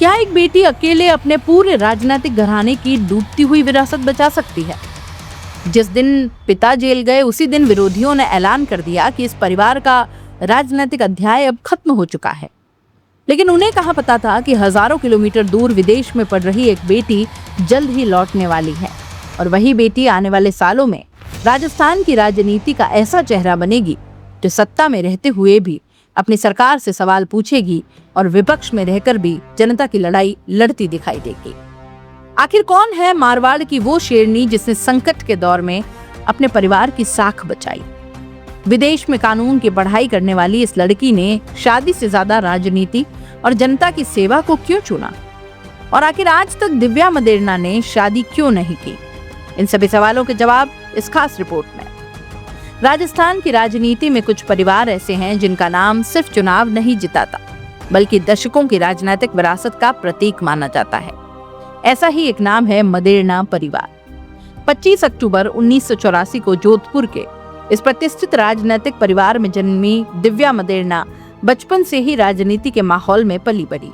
क्या एक बेटी अकेले अपने पूरे राजनीतिक घराने की डूबती हुई विरासत बचा सकती है? जिस दिन पिता जेल गए उसी दिन विरोधियों ने ऐलान कर दिया कि इस परिवार का राजनीतिक अध्याय अब खत्म हो चुका है। लेकिन उन्हें कहाँ पता था कि हजारों किलोमीटर दूर विदेश में पढ़ रही एक बेटी जल्द ही लौटने वाली है, और वही बेटी आने वाले सालों में राजस्थान की राजनीति का ऐसा चेहरा बनेगी जो सत्ता में रहते हुए भी अपनी सरकार से सवाल पूछेगी और विपक्ष में रहकर भी जनता की लड़ाई लड़ती दिखाई देगी। आखिर कौन है मारवाड़ की वो शेरनी जिसने संकट के दौर में अपने परिवार की साख बचाई? विदेश में कानून की पढ़ाई करने वाली इस लड़की ने शादी से ज्यादा राजनीति और जनता की सेवा को क्यों चुना? और आखिर आज तक दिव्या मदेरणा ने शादी क्यों नहीं की? इन सभी सवालों के जवाब इस खास रिपोर्ट में। राजस्थान की राजनीति में कुछ परिवार ऐसे हैं जिनका नाम सिर्फ चुनाव नहीं जिताता, बल्कि दशकों की राजनीतिक विरासत का प्रतीक माना जाता है। ऐसा ही एक नाम है मदेरणा परिवार। 25 अक्टूबर 1984 को जोधपुर के इस प्रतिष्ठित राजनीतिक परिवार में जन्मी दिव्या मदेरणा बचपन से ही राजनीति के माहौल में पली बड़ी।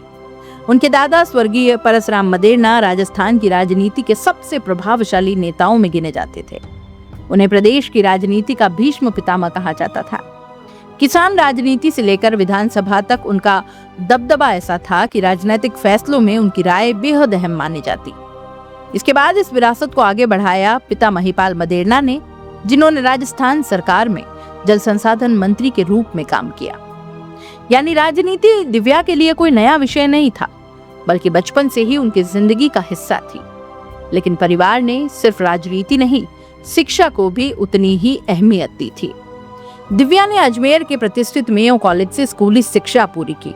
उनके दादा स्वर्गीय परसराम मदेरणा राजस्थान की राजनीति के सबसे प्रभावशाली नेताओं में गिने जाते थे। उन्हें प्रदेश की राजनीति का भीष्म पितामह कहा जाता था। किसान राजनीति से लेकर विधानसभा तक उनका दबदबा ऐसा था कि राजनीतिक फैसलों में उनकी राय बेहद अहम मानी जाती। इसके बाद इस विरासत को आगे बढ़ाया पिता महिपाल मदेरणा ने, जिन्होंने राजस्थान सरकार में जल संसाधन मंत्री के रूप में काम किया। यानी राजनीति दिव्या के लिए कोई नया विषय नहीं था, बल्कि बचपन से ही उनकी जिंदगी का हिस्सा थी। लेकिन परिवार ने सिर्फ राजनीति नहीं, शिक्षा को भी उतनी ही अहमियत दी थी। दिव्या ने अजमेर के प्रतिष्ठित मेयो कॉलेज से स्कूली शिक्षा पूरी की।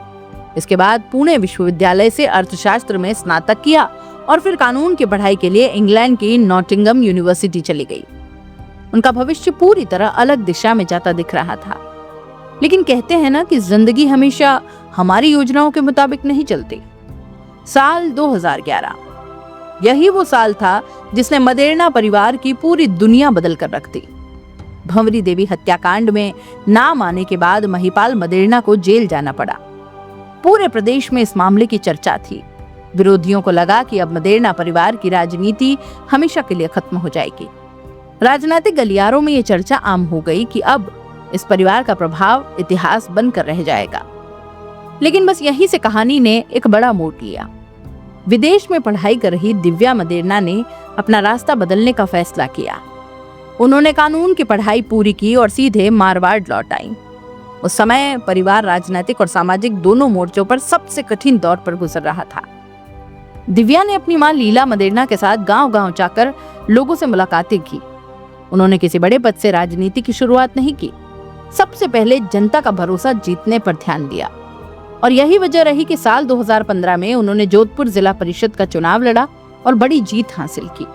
इसके बाद पुणे विश्वविद्यालय से अर्थशास्त्र में स्नातक किया और फिर कानून की पढ़ाई के लिए इंग्लैंड की नॉटिंघम यूनिवर्सिटी चली गई। उनका भविष्य पूरी तरह अलग दिशा में जाता दिख रहा था। लेकिन कहते हैं ना कि जिंदगी हमेशा हमारी योजनाओं के मुताबिक नहीं चलती। साल 2011 यही वो साल था जिसने मदेरणा परिवार की पूरी दुनिया बदल कर रख दी। भंवरी देवी हत्याकांड में नाम आने के बाद महिपाल मदेरणा को जेल जाना पड़ा। पूरे प्रदेश में इस मामले की चर्चा थी। विरोधियों को लगा कि अब मदेरणा परिवार की राजनीति हमेशा के लिए खत्म हो जाएगी। राजनीतिक गलियारों में ये चर्चा आम हो गई कि अब इस परिवार का प्रभाव इतिहास बनकर रह जाएगा। लेकिन बस यहीं से कहानी ने एक बड़ा मोड़ लिया। विदेश में पढ़ाई कर रही दिव्या मदेरणा ने अपना रास्ता बदलने का फैसला किया। उन्होंने कानून की पढ़ाई पूरी की और सीधे मारवाड़ लौट आई। उस समय परिवार राजनीतिक और सामाजिक दोनों मोर्चों पर सबसे कठिन दौर पर गुजर रहा था। दिव्या ने अपनी मां लीला मदेरणा के साथ गांव-गांव जाकर लोगों से मुलाकातें की। उन्होंने किसी बड़े पद से राजनीति की शुरुआत नहीं की। सबसे पहले जनता का भरोसा जीतने पर ध्यान दिया, और यही वजह रही कि साल 2015 में उन्होंने जोधपुर जिला परिषद का चुनाव लड़ा और बड़ी जीत हासिल की।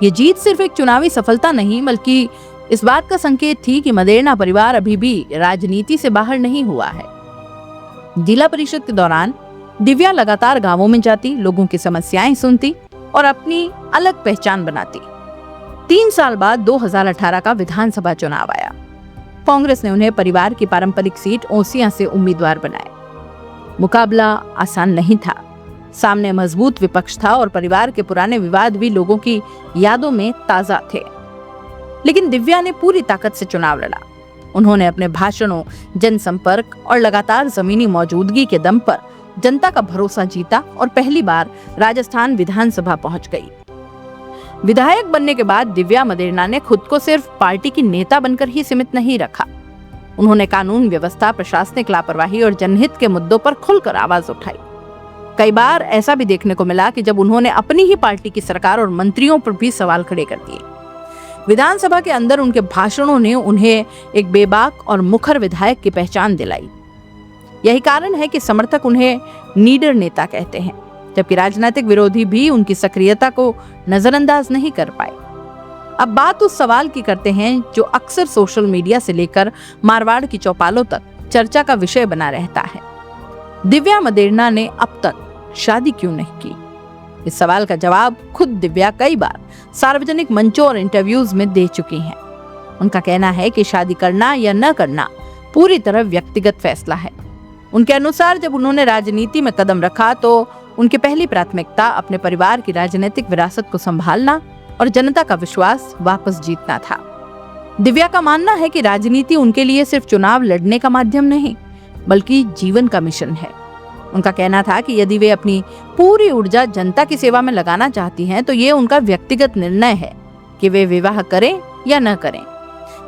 ये जीत सिर्फ एक चुनावी सफलता नहीं, बल्कि इस बात का संकेत थी कि मदेरणा परिवार अभी भी राजनीति से बाहर नहीं हुआ है। जिला परिषद के दौरान दिव्या लगातार गांवों में जाती, लोगों की समस्याएं सुनती और अपनी अलग पहचान बनाती। 3 साल बाद 2018 का विधानसभा चुनाव आया। कांग्रेस ने उन्हें परिवार की पारंपरिक सीट ओसियां से उम्मीदवार बनाया। मुकाबला आसान नहीं था। सामने मजबूत विपक्ष था और परिवार के पुराने विवाद भी लोगों की यादों में ताजा थे। लेकिन दिव्या ने पूरी ताकत से चुनाव लड़ा। उन्होंने अपने भाषणों, जनसंपर्क और लगातार जमीनी मौजूदगी के दम पर जनता का भरोसा जीता और पहली बार राजस्थान विधानसभा पहुंच गई। विधायक बनने के बाद दिव्या मदेरणा ने खुद को सिर्फ पार्टी की नेता बनकर ही सीमित नहीं रखा। उन्होंने कानून व्यवस्था, प्रशासनिक लापरवाही और जनहित के मुद्दों पर खुलकर आवाज उठाई। कई बार ऐसा भी देखने को मिला कि जब उन्होंने अपनी ही पार्टी की सरकार और मंत्रियों पर भी सवाल खड़े कर दिए। विधानसभा के अंदर उनके भाषणों ने उन्हें एक बेबाक और मुखर विधायक की पहचान दिलाई। यही कारण है कि समर्थक उन्हें नीडर नेता कहते हैं, जबकि राजनीतिक विरोधी भी उनकी सक्रियता को नजरअंदाज नहीं कर पाए। अब बात उस सवाल की करते हैं जो अक्सर सोशल मीडिया से लेकर मारवाड़ की चौपालों तक चर्चा का विषय बना रहता है। दिव्या मदेरणा ने अब तक शादी क्यों नहीं की? इस सवाल का जवाब खुद दिव्या कई बार सार्वजनिक मंचों और इंटरव्यूज में दे चुकी हैं। उनका कहना है कि शादी करना या न करना पूरी तरह व्यक्तिगत फैसला है। उनके अनुसार जब उन्होंने राजनीति में कदम रखा तो उनकी पहली प्राथमिकता अपने परिवार की राजनीतिक विरासत को संभालना और जनता का विश्वास वापस जीतना था। दिव्या का मानना है कि राजनीति उनके लिए सिर्फ चुनाव लड़ने का माध्यम नहीं, बल्कि जीवन का मिशन है। उनका कहना था कि यदि वे अपनी पूरी ऊर्जा जनता की सेवा में लगाना चाहती हैं, तो ये उनका व्यक्तिगत निर्णय है कि वे विवाह करें या न करें।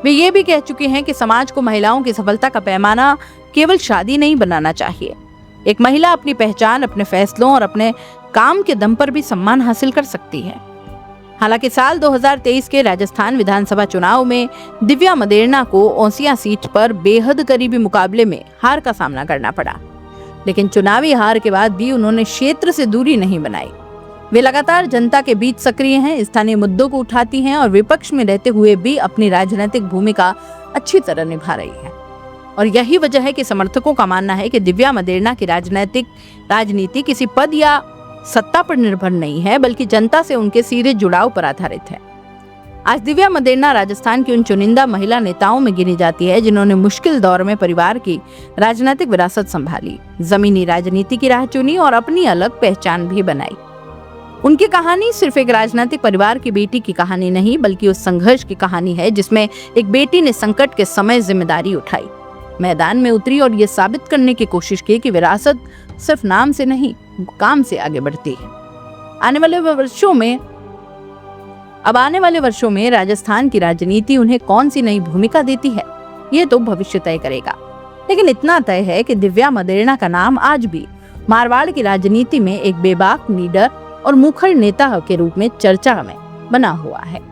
वे ये भी कह चुके हैं कि समाज को महिलाओं की सफलता का पैमाना केवल शादी नहीं बनाना चाहिए। एक महिला अपनी पहचान, अपने फैसलों और अपने काम के दम पर भी सम्मान हासिल कर सकती है। हालांकि साल 2023 के राजस्थान विधानसभा चुनाव में दिव्या मदेरणा को ओसियां सीट पर बेहद करीबी मुकाबले में हार का सामना करना पड़ा, लेकिन चुनावी हार के बाद भी उन्होंने क्षेत्र से दूरी नहीं बनाई। वे लगातार जनता के बीच सक्रिय हैं, स्थानीय मुद्दों को उठाती हैं और विपक्ष में रहते हुए भी अपनी राजनीतिक भूमिका अच्छी तरह निभा रही है। और यही वजह है कि समर्थकों का मानना है कि दिव्या मदेरणा की राजनीति किसी पद या सत्ता पर निर्भर नहीं है, बल्कि जनता से उनके सीधे जुड़ाव पर आधारित है। आज दिव्या मदेरणा राजस्थान की उन चुनिंदा महिला नेताओं में गिनी जाती है जिन्होंने मुश्किल दौर में परिवार की राजनीतिक विरासत संभाली, जमीनी राजनीति की राह चुनी और अपनी अलग पहचान भी बनाई। उनकी कहानी सिर्फ एक राजनीतिक परिवार की बेटी की कहानी नहीं, बल्कि उस संघर्ष की कहानी है जिसमें एक बेटी ने संकट के समय जिम्मेदारी उठाई, मैदान में उतरी और ये साबित करने की कोशिश की कि विरासत सिर्फ नाम से नहीं, काम से आगे बढ़ती है। आने वाले वर्षों में राजस्थान की राजनीति उन्हें कौन सी नई भूमिका देती है, ये तो भविष्य तय करेगा। लेकिन इतना तय है कि दिव्या मदेरणा का नाम आज भी मारवाड़ की राजनीति में एक बेबाक लीडर और मुखर नेता के रूप में चर्चा में बना हुआ है।